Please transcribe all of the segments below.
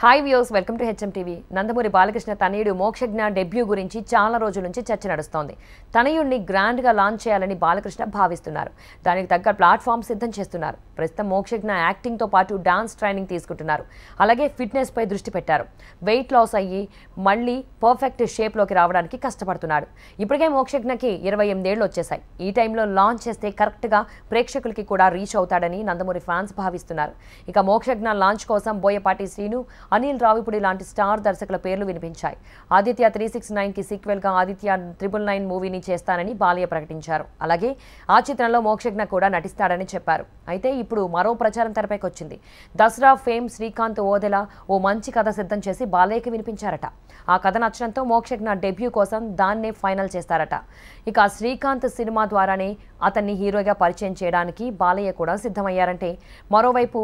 Hi views, welcome to HM TV. Nandamuri Balakrishna తనయుడు Mokshagna debut గురించి చాలా రోజుల నుంచి చర్చ నడుస్తోంది. తనయుడిని గ్రాండ్గా లాంచ్ చేయాలని బాలకృష్ణ భావిస్తున్నారు. దానికి తగ్గ ప్లాట్ఫామ్ సిద్ధం చేస్తున్నారు. ప్రస్తుతం మోక్షజ్ఞ యాక్టింగ్తో పాటు డాన్స్ ట్రైనింగ్ తీసుకుంటున్నారు. అలాగే ఫిట్నెస్పై దృష్టి పెట్టారు. వెయిట్ లాస్ అయ్యి మళ్ళీ పర్ఫెక్ట్ షేప్లోకి రావడానికి కష్టపడుతున్నాడు. ఇప్పటికే మోక్షజ్ఞకి 28 ఏళ్ళు వచ్చేసాయి. ఈ టైంలో లాంచ్ చేస్తే కరెక్ట్గా ప్రేక్షకులకి కూడా రీచ్ అవుతాడని నందమూరి ఫ్యాన్స్ భావిస్తున్నారు. ఇక మోక్షజ్ఞ లాంచ్ కోసం బోయపాటి శ్రీను, అనిల్ రావిపూడి లాంటి స్టార్ దర్శకుల పేర్లు వినిపించాయి. ఆదిత్య 369కి సీక్వెల్గా ఆదిత్య 999 మూవీని చేస్తానని బాలయ్య ప్రకటించారు. అలాగే ఆ చిత్రంలో మోక్షజ్ఞ కూడా నటిస్తాడని చెప్పారు. అయితే ఇప్పుడు మరో ప్రచారం తెరపైకి వచ్చింది. దసరా ఫేమ్ శ్రీకాంత్ ఓదెల ఓ మంచి కథ సిద్ధం చేసి బాలయ్యకి వినిపించారట. ఆ కథ నచ్చడంతో మోక్షజ్ఞ డెబ్యూ కోసం దాన్నే ఫైనల్ చేస్తారట. ఇక శ్రీకాంత్ సినిమా ద్వారానే అతన్ని హీరోగా పరిచయం చేయడానికి బాలయ్య కూడా సిద్ధమయ్యారంటే, మరోవైపు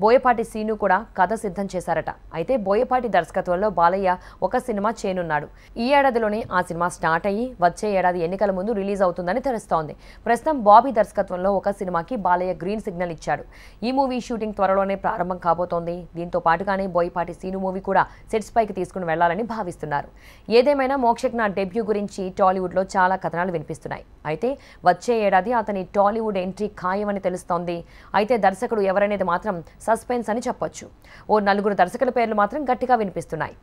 బోయపాటి శ్రీను కూడా కథ సిద్ధం చేశారట. అయితే బోయపాటి దర్శకత్వంలో బాలయ్య ఒక సినిమా చేయనున్నాడు. ఈ ఏడాదిలోనే ఆ సినిమా స్టార్ట్ అయ్యి వచ్చే ఏడాది ఎన్నికల ముందు రిలీజ్ అవుతుందని తెలుస్తోంది. ప్రస్తుతం బాబీ దర్శకత్వంలో ఒక సినిమాకి బాలయ్య గ్రీన్ సిగ్నల్ ఇచ్చాడు. ఈ మూవీ షూటింగ్ త్వరలోనే ప్రారంభం కాబోతోంది. దీంతో పాటుగానే బోయపాటి శ్రీను మూవీ కూడా సెట్స్ పైకి తీసుకుని వెళ్లాలని భావిస్తున్నారు. ఏదేమైనా మోక్షజ్ఞ డెబ్యూ గురించి టాలీవుడ్లో చాలా కథనాలు వినిపిస్తున్నాయి. అయితే వచ్చే ఏడాది అతని టాలీవుడ్ ఎంట్రీ ఖాయమని తెలుస్తోంది. అయితే దర్శకుడు ఎవరనేది మాత్రం సస్పెన్స్ అని చెప్పొచ్చు. ఓ 4 దర్శకుల పేర్లు మాత్రం గట్టిగా వినిపిస్తున్నాయి.